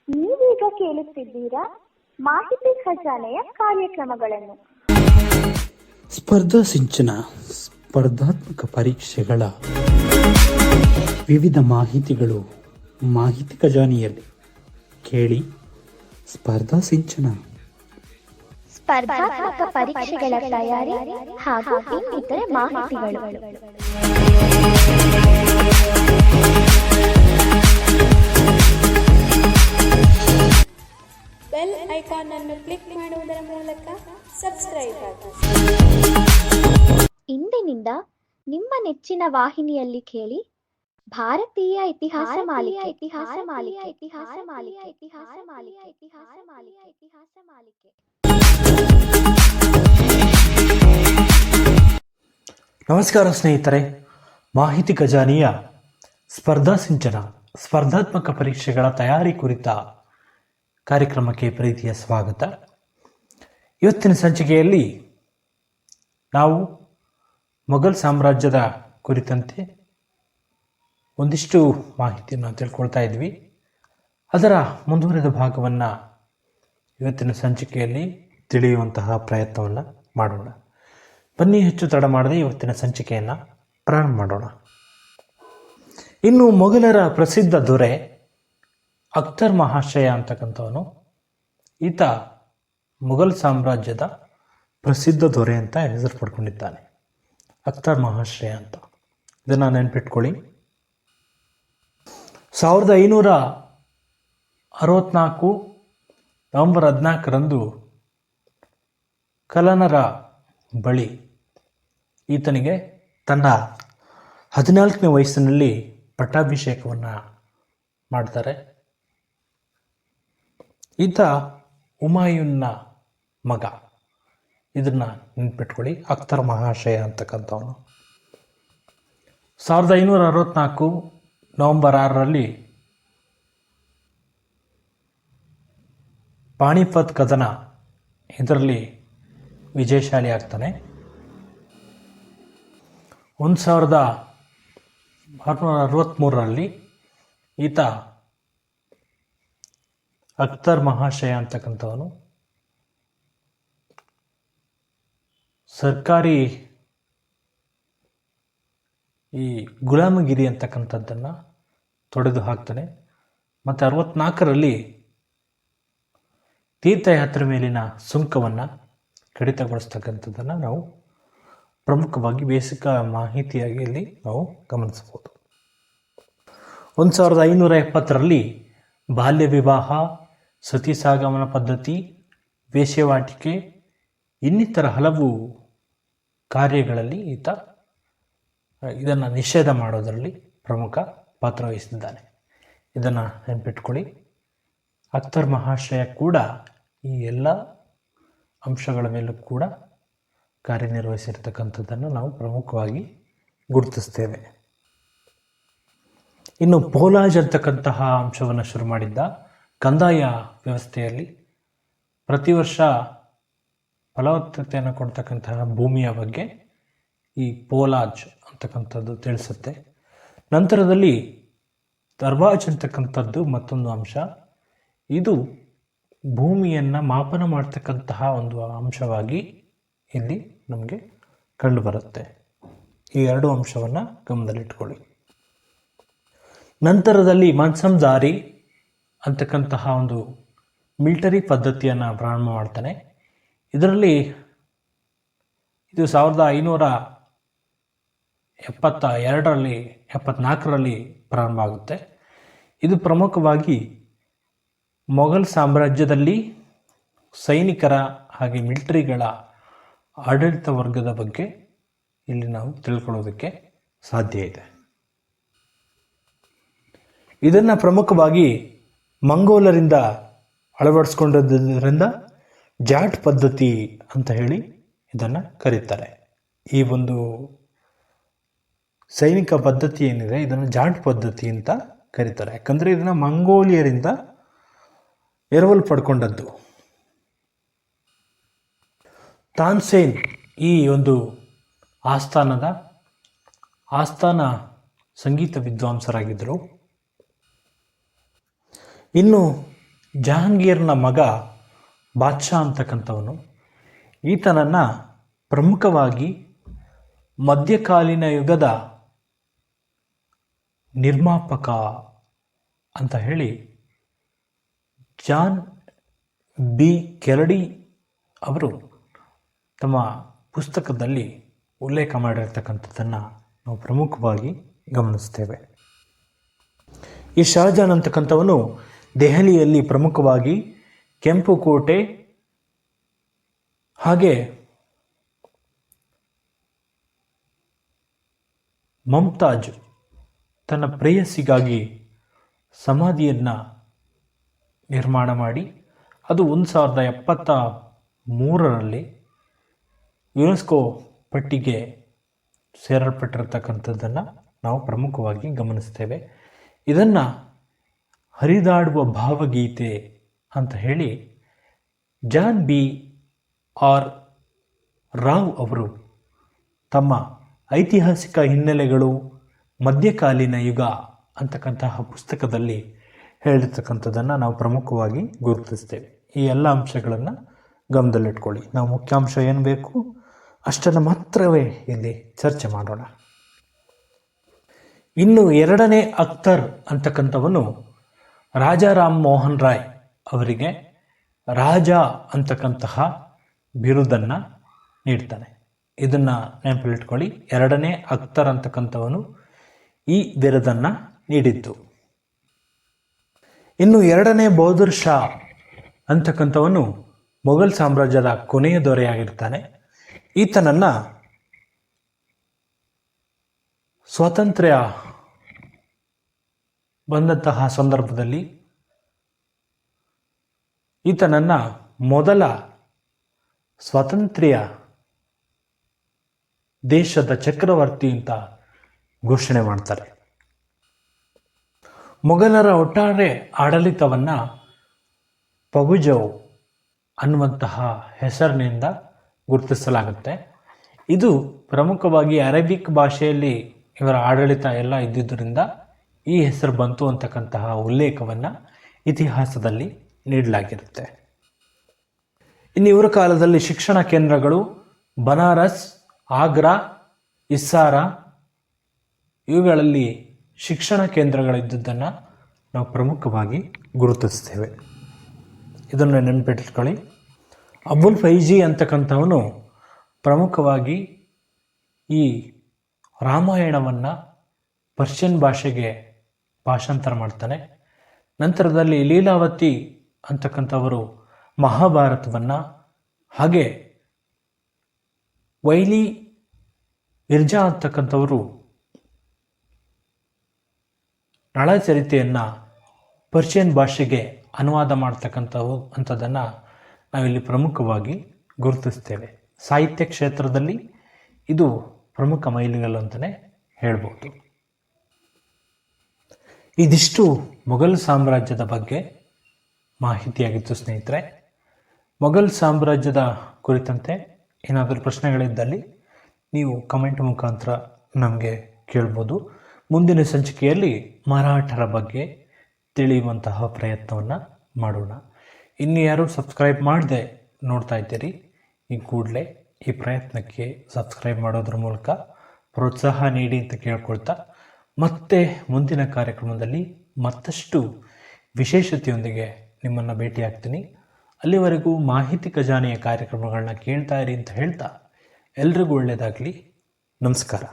ನೀವೀಗ ಕೇಳುತ್ತಿದ್ದೀರಾ ಮಾಹಿತಿ ಖಜಾನೆಯ ಕಾರ್ಯಕ್ರಮಗಳನ್ನು. ಸ್ಪರ್ಧಾ ಸಿಂಚನ ಸ್ಪರ್ಧಾತ್ಮಕ ಪರೀಕ್ಷೆಗಳ ವಿವಿಧ ಮಾಹಿತಿಗಳು ಮಾಹಿತಿ ಖಜಾನೆಯಲ್ಲಿ ಕೇಳಿ. ಸ್ಪರ್ಧಾ ಸಿಂಚನ ಸ್ಪರ್ಧಾತ್ಮಕ ಪರೀಕ್ಷೆಗಳ ತಯಾರಿ ಹಾಗೂ ಇನ್ನಿತರೆ ಮಾಹಿತಿಗಳು. ಬೆಲ್ ಐಕಾನ್ ಅನ್ನು ಕ್ಲಿಕ್ ಮಾಡುವುದರ ಮೂಲಕ ಸಬ್ಸ್ಕ್ರೈಬ್ ಆಗಿ. ಇಂದಿನಿಂದ ನಿಮ್ಮ ನೆಚ್ಚಿನ ವಾಹಿನಿಯಲ್ಲಿ ಕೇಳಿ ಭಾರತೀಯ ಇತಿಹಾಸ ಮಾಲಿಕೆ. ನಮಸ್ಕಾರ ಸ್ನೇಹಿತರೆ, ಮಾಹಿತಿ ಖಜಾನೆಯ ಸ್ಪರ್ಧಾ ಸಿಂಚನ ಸ್ಪರ್ಧಾತ್ಮಕ ಪರೀಕ್ಷೆಗಳ ತಯಾರಿ ಕುರಿತ ಕಾರ್ಯಕ್ರಮಕ್ಕೆ ಪ್ರೀತಿಯ ಸ್ವಾಗತ. ಇವತ್ತಿನ ಸಂಚಿಕೆಯಲ್ಲಿ ನಾವು ಮೊಘಲ್ ಸಾಮ್ರಾಜ್ಯದ ಕುರಿತಂತೆ ಒಂದಿಷ್ಟು ಮಾಹಿತಿಯನ್ನು ತಿಳ್ಕೊಳ್ತಾ ಇದ್ವಿ. ಅದರ ಮುಂದುವರೆದ ಭಾಗವನ್ನು ಇವತ್ತಿನ ಸಂಚಿಕೆಯಲ್ಲಿ ತಿಳಿಯುವಂತಹ ಪ್ರಯತ್ನವನ್ನು ಮಾಡೋಣ. ಬನ್ನಿ, ಹೆಚ್ಚು ತಡ ಮಾಡದೆ ಇವತ್ತಿನ ಸಂಚಿಕೆಯನ್ನು ಪ್ರಾರಂಭ ಮಾಡೋಣ. ಇನ್ನು ಮೊಘಲರ ಪ್ರಸಿದ್ಧ ದೊರೆ ಅಖ್ತರ್ ಮಹಾಶಯ ಅಂತಕ್ಕಂಥವನು, ಈತ ಮೊಘಲ್ ಸಾಮ್ರಾಜ್ಯದ ಪ್ರಸಿದ್ಧ ದೊರೆ ಅಂತ ಹೆಸರು ಪಡ್ಕೊಂಡಿದ್ದಾನೆ. ಅಖ್ತರ್ ಮಹಾಶಯ ಅಂತ, ಇದನ್ನು ನೆನ್ಪಿಟ್ಕೊಳ್ಳಿ. 1564 ನವೆಂಬರ್ 14ರಂದು ಕಲನರ ಬಳಿ ಈತನಿಗೆ ತನ್ನ 14ನೇ ವಯಸ್ಸಿನಲ್ಲಿ ಪಟ್ಟಾಭಿಷೇಕವನ್ನು ಮಾಡ್ತಾರೆ. ಈತ ಹುಮಾಯೂನ್ನ ಮಗ. ಇದನ್ನು ನೆನ್ಪಿಟ್ಕೊಳ್ಳಿ, ಅಖ್ತರ್ ಮಹಾಶಯ ಅಂತಕ್ಕಂಥವನು. 1564 ನವೆಂಬರ್ 6ರಲ್ಲಿ ಪಾಣಿಪತ್ ಕದನ, ಇದರಲ್ಲಿ ವಿಜಯಶಾಲಿ ಆಗ್ತಾನೆ. 1663ರಲ್ಲಿ ಈತ ಅಖ್ತರ್ ಮಹಾಶಯ ಅಂತಕ್ಕಂಥವನು ಸರ್ಕಾರಿ ಈ ಗುಲಾಮಗಿರಿ ಅಂತಕ್ಕಂಥದ್ದನ್ನು ತೊಡೆದು ಹಾಕ್ತಾನೆ. ಮತ್ತು 64ರಲ್ಲಿ ತೀರ್ಥಯಾತ್ರೆ ಮೇಲಿನ ಸುಂಕವನ್ನು ಕಡಿತಗೊಳಿಸ್ತಕ್ಕಂಥದ್ದನ್ನು ನಾವು ಪ್ರಮುಖವಾಗಿ ಬೇಸಿಕ ಮಾಹಿತಿಯಾಗಿ ಇಲ್ಲಿ ನಾವು ಗಮನಿಸಬಹುದು. 1570ರಲ್ಲಿ ಬಾಲ್ಯ ವಿವಾಹ, ಸತಿ ಸಾಗಮನ ಪದ್ಧತಿ, ವೇಶ್ಯವಾಟಿಕೆ ಇನ್ನಿತರ ಹಲವು ಕಾರ್ಯಗಳಲ್ಲಿ ಈತ ಇದನ್ನು ನಿಷೇಧ ಮಾಡೋದರಲ್ಲಿ ಪ್ರಮುಖ ಪಾತ್ರ ವಹಿಸಿದ್ದಾನೆ. ಇದನ್ನು ನೆನಪಿಟ್ಕೊಳ್ಳಿ. ಅಖ್ತರ್ ಮಹಾಶಯ ಕೂಡ ಈ ಎಲ್ಲ ಅಂಶಗಳ ಮೇಲೂ ಕೂಡ ಕಾರ್ಯನಿರ್ವಹಿಸಿರ್ತಕ್ಕಂಥದ್ದನ್ನು ನಾವು ಪ್ರಮುಖವಾಗಿ ಗುರುತಿಸ್ತೇವೆ. ಇನ್ನು ಪೋಲಾಜ್ ಅಂತಕ್ಕಂತಹ ಅಂಶವನ್ನು ಶುರು ಮಾಡಿದ್ದ. ಕಂದಾಯ ವ್ಯವಸ್ಥೆಯಲ್ಲಿ ಪ್ರತಿ ವರ್ಷ ಫಲವತ್ತತೆಯನ್ನು ಕೊಡ್ತಕ್ಕಂತಹ ಭೂಮಿಯ ಬಗ್ಗೆ ಈ ಪೋಲಾಜ್ ಅಂತಕ್ಕಂಥದ್ದು ತಿಳಿಸುತ್ತೆ. ನಂತರದಲ್ಲಿ ದರ್ವಾಜ್ ಅಂತಕ್ಕಂಥದ್ದು ಮತ್ತೊಂದು ಅಂಶ. ಇದು ಭೂಮಿಯನ್ನು ಮಾಪನ ಮಾಡ್ತಕ್ಕಂತಹ ಒಂದು ಅಂಶವಾಗಿ ಇಲ್ಲಿ ನಮಗೆ ಕಂಡುಬರುತ್ತೆ. ಈ ಎರಡು ಅಂಶವನ್ನು ಗಮನದಲ್ಲಿಟ್ಕೊಳ್ಳಿ. ನಂತರದಲ್ಲಿ ಮನ್ಸಮ್ದಾರಿ ಅಂತಕ್ಕಂತಹ ಒಂದು ಮಿಲಿಟರಿ ಪದ್ಧತಿಯನ್ನು ಪ್ರಾರಂಭ ಮಾಡ್ತಾನೆ. ಇದರಲ್ಲಿ ಇದು 1572ರಲ್ಲಿ ಪ್ರಾರಂಭ ಆಗುತ್ತೆ. ಇದು ಪ್ರಮುಖವಾಗಿ ಮೊಘಲ್ ಸಾಮ್ರಾಜ್ಯದಲ್ಲಿ ಸೈನಿಕರ ಹಾಗೆ ಮಿಲಿಟರಿಗಳ ಆಡಳಿತ ವರ್ಗದ ಬಗ್ಗೆ ಇಲ್ಲಿ ನಾವು ತಿಳ್ಕೊಳ್ಳೋದಕ್ಕೆ ಸಾಧ್ಯ ಇದೆ. ಇದನ್ನು ಪ್ರಮುಖವಾಗಿ ಮಂಗೋಲರಿಂದ ಅಳವಡಿಸ್ಕೊಂಡಿದ್ದರಿಂದ ಜಾಟ್ ಪದ್ಧತಿ ಅಂತ ಹೇಳಿ ಇದನ್ನು ಕರೀತಾರೆ. ಈ ಒಂದು ಸೈನಿಕ ಪದ್ಧತಿ ಏನಿದೆ ಇದನ್ನು ಜಾಟ್ ಪದ್ಧತಿ ಅಂತ ಕರೀತಾರೆ. ಯಾಕಂದರೆ ಇದನ್ನು ಮಂಗೋಲಿಯರಿಂದ ಎರವಲು ಪಡ್ಕೊಂಡದ್ದು. ತಾನ್ಸೇನ್ ಈ ಒಂದು ಆಸ್ಥಾನ ಸಂಗೀತ ವಿದ್ವಾಂಸರಾಗಿದ್ದರು. ಇನ್ನು ಜಹಾಂಗೀರ್ನ ಮಗ ಬಾದ್ಶಾ ಅಂತಕ್ಕಂಥವನು ಈತನನ್ನು ಪ್ರಮುಖವಾಗಿ ಮಧ್ಯಕಾಲೀನ ಯುಗದ ನಿರ್ಮಾಪಕ ಅಂತ ಹೇಳಿ ಜಾನ್ ಬಿ ಕೆರಡಿ ಅವರು ತಮ್ಮ ಪುಸ್ತಕದಲ್ಲಿ ಉಲ್ಲೇಖ ಮಾಡಿರ್ತಕ್ಕಂಥದ್ದನ್ನು ನಾವು ಪ್ರಮುಖವಾಗಿ ಗಮನಿಸ್ತೇವೆ. ಈ ಶಹಜಾನ್ ಅಂತಕ್ಕಂಥವನು ದೆಹಲಿಯಲ್ಲಿ ಪ್ರಮುಖವಾಗಿ ಕೆಂಪು ಕೋಟೆ ಹಾಗೆ ಮಮ್ತಾಜ್ ತನ್ನ ಪ್ರೇಯಸಿಗಾಗಿ ಸಮಾಧಿಯನ್ನು ನಿರ್ಮಾಣ ಮಾಡಿ ಅದು 1973ರಲ್ಲಿ ಯುನೆಸ್ಕೋ ಪಟ್ಟಿಗೆ ಸೇರಲ್ಪಟ್ಟಿರತಕ್ಕಂಥದ್ದನ್ನು ನಾವು ಪ್ರಮುಖವಾಗಿ ಗಮನಿಸ್ತೇವೆ. ಇದನ್ನು ಹರಿದಾಡುವ ಭಾವಗೀತೆ ಅಂತ ಹೇಳಿ ಜಾನ್ ಬಿ ಆರ್ ರಾವ್ ಅವರು ತಮ್ಮ ಐತಿಹಾಸಿಕ ಹಿನ್ನೆಲೆಗಳು ಮಧ್ಯಕಾಲೀನ ಯುಗ ಅಂತಕ್ಕಂತಹ ಪುಸ್ತಕದಲ್ಲಿ ಹೇಳಿರ್ತಕ್ಕಂಥದ್ದನ್ನು ನಾವು ಪ್ರಮುಖವಾಗಿ ಗುರುತಿಸ್ತೇವೆ. ಈ ಎಲ್ಲ ಅಂಶಗಳನ್ನು ಗಮನದಲ್ಲಿಟ್ಕೊಳ್ಳಿ. ನಾವು ಮುಖ್ಯಾಂಶ ಏನು ಬೇಕು ಅಷ್ಟನ್ನು ಮಾತ್ರವೇ ಇಲ್ಲಿ ಚರ್ಚೆ ಮಾಡೋಣ. ಇನ್ನು ಎರಡನೇ ಅಖ್ತರ್ ಅಂತಕ್ಕಂಥವನು ರಾಜಾ ರಾಮ್ ಮೋಹನ್ ರಾಯ್ ಅವರಿಗೆ ರಾಜ ಅಂತಕ್ಕಂತಹ ಬಿರುದನ್ನು ನೀಡ್ತಾನೆ. ಇದನ್ನು ನೆನಪಲ್ಲಿಟ್ಕೊಳ್ಳಿ. ಎರಡನೇ ಅಖ್ತರ್ ಅಂತಕ್ಕಂಥವನು ಈ ಬಿರುದನ್ನು ನೀಡಿದ್ದು. ಇನ್ನು ಎರಡನೇ ಬಹದ್ದೂರ್ ಶಾ ಅಂತಕ್ಕಂಥವನು ಮೊಘಲ್ ಸಾಮ್ರಾಜ್ಯದ ಕೊನೆಯ ದೊರೆಯಾಗಿರ್ತಾನೆ. ಈತನನ್ನು ಸ್ವಾತಂತ್ರ್ಯ ಬಂದಂತಹ ಸಂದರ್ಭದಲ್ಲಿ ಈತನನ್ನು ಮೊದಲ ಸ್ವಾತಂತ್ರ್ಯ ದೇಶದ ಚಕ್ರವರ್ತಿ ಅಂತ ಘೋಷಣೆ ಮಾಡ್ತಾರೆ. ಮೊಘಲರ ಒಟ್ಟಾರೆ ಆಡಳಿತವನ್ನು ಪಗುಜೌ ಅನ್ನುವಂತಹ ಹೆಸರಿನಿಂದ ಗುರುತಿಸಲಾಗುತ್ತೆ. ಇದು ಪ್ರಮುಖವಾಗಿ ಅರೇಬಿಕ್ ಭಾಷೆಯಲ್ಲಿ ಇವರ ಆಡಳಿತ ಎಲ್ಲ ಇದ್ದಿದ್ದರಿಂದ ಈ ಹೆಸರು ಬಂತು ಅಂತಕ್ಕಂತಹ ಉಲ್ಲೇಖವನ್ನು ಇತಿಹಾಸದಲ್ಲಿ ನೀಡಲಾಗಿರುತ್ತೆ. ಇನ್ನು ಇವರ ಕಾಲದಲ್ಲಿ ಶಿಕ್ಷಣ ಕೇಂದ್ರಗಳು ಬನಾರಸ್, ಆಗ್ರಾ, ಇಸ್ಸಾರ ಇವುಗಳಲ್ಲಿ ಶಿಕ್ಷಣ ಕೇಂದ್ರಗಳಿದ್ದುದನ್ನು ನಾವು ಪ್ರಮುಖವಾಗಿ ಗುರುತಿಸ್ತೇವೆ. ಇದನ್ನು ನೆನಪಿಟ್ಕೊಳ್ಳಿ. ಅಬುಲ್ ಫೈಜಿ ಅಂತಕ್ಕಂಥವನು ಪ್ರಮುಖವಾಗಿ ಈ ರಾಮಾಯಣವನ್ನು ಪರ್ಷಿಯನ್ ಭಾಷೆಗೆ ಭಾಷಾಂತರ ಮಾಡ್ತಾನೆ. ನಂತರದಲ್ಲಿ ಲೀಲಾವತಿ ಅಂತಕ್ಕಂಥವರು ಮಹಾಭಾರತವನ್ನು, ಹಾಗೆ ವೈಲಿ ಇರ್ಜಾ ಅಂತಕ್ಕಂಥವರು ನಳಚರಿತೆಯನ್ನು ಪರ್ಷಿಯನ್ ಭಾಷೆಗೆ ಅನುವಾದ ಮಾಡ್ತಕ್ಕಂಥವು ಅಂಥದ್ದನ್ನು ನಾವಿಲ್ಲಿ ಪ್ರಮುಖವಾಗಿ ಗುರುತಿಸ್ತೇವೆ. ಸಾಹಿತ್ಯ ಕ್ಷೇತ್ರದಲ್ಲಿ ಇದು ಪ್ರಮುಖ ಮೈಲಿಗಲ್ಲು ಅಂತಲೇ ಹೇಳ್ಬೋದು. ಇದಿಷ್ಟು ಮೊಘಲ್ ಸಾಮ್ರಾಜ್ಯದ ಬಗ್ಗೆ ಮಾಹಿತಿಯಾಗಿತ್ತು ಸ್ನೇಹಿತರೆ. ಮೊಘಲ್ ಸಾಮ್ರಾಜ್ಯದ ಕುರಿತಂತೆ ಏನಾದರೂ ಪ್ರಶ್ನೆಗಳಿದ್ದಲ್ಲಿ ನೀವು ಕಮೆಂಟ್ ಮುಖಾಂತರ ನಮಗೆ ಕೇಳ್ಬೋದು. ಮುಂದಿನ ಸಂಚಿಕೆಯಲ್ಲಿ ಮರಾಠರ ಬಗ್ಗೆ ತಿಳಿಯುವಂತಹ ಪ್ರಯತ್ನವನ್ನು ಮಾಡೋಣ. ಇನ್ನು ಯಾರು ಸಬ್ಸ್ಕ್ರೈಬ್ ಮಾಡದೆ ನೋಡ್ತಾ ಇದ್ದೀರಿ, ಈ ಕೂಡಲೇ ಈ ಪ್ರಯತ್ನಕ್ಕೆ ಸಬ್ಸ್ಕ್ರೈಬ್ ಮಾಡೋದ್ರ ಮೂಲಕ ಪ್ರೋತ್ಸಾಹ ನೀಡಿ ಅಂತ ಕೇಳ್ಕೊಳ್ತಾ, ಮತ್ತೆ ಮುಂದಿನ ಕಾರ್ಯಕ್ರಮದಲ್ಲಿ ಮತ್ತಷ್ಟು ವಿಶೇಷತೆಯೊಂದಿಗೆ ನಿಮ್ಮನ್ನು ಭೇಟಿಯಾಗ್ತೀನಿ. ಅಲ್ಲಿವರೆಗೂ ಮಾಹಿತಿ ಖಜಾನೆಯ ಕಾರ್ಯಕ್ರಮಗಳನ್ನ ಕೇಳ್ತಾ ಇರಿ ಅಂತ ಹೇಳ್ತಾ ಎಲ್ರಿಗೂ ಒಳ್ಳೆಯದಾಗಲಿ. ನಮಸ್ಕಾರ.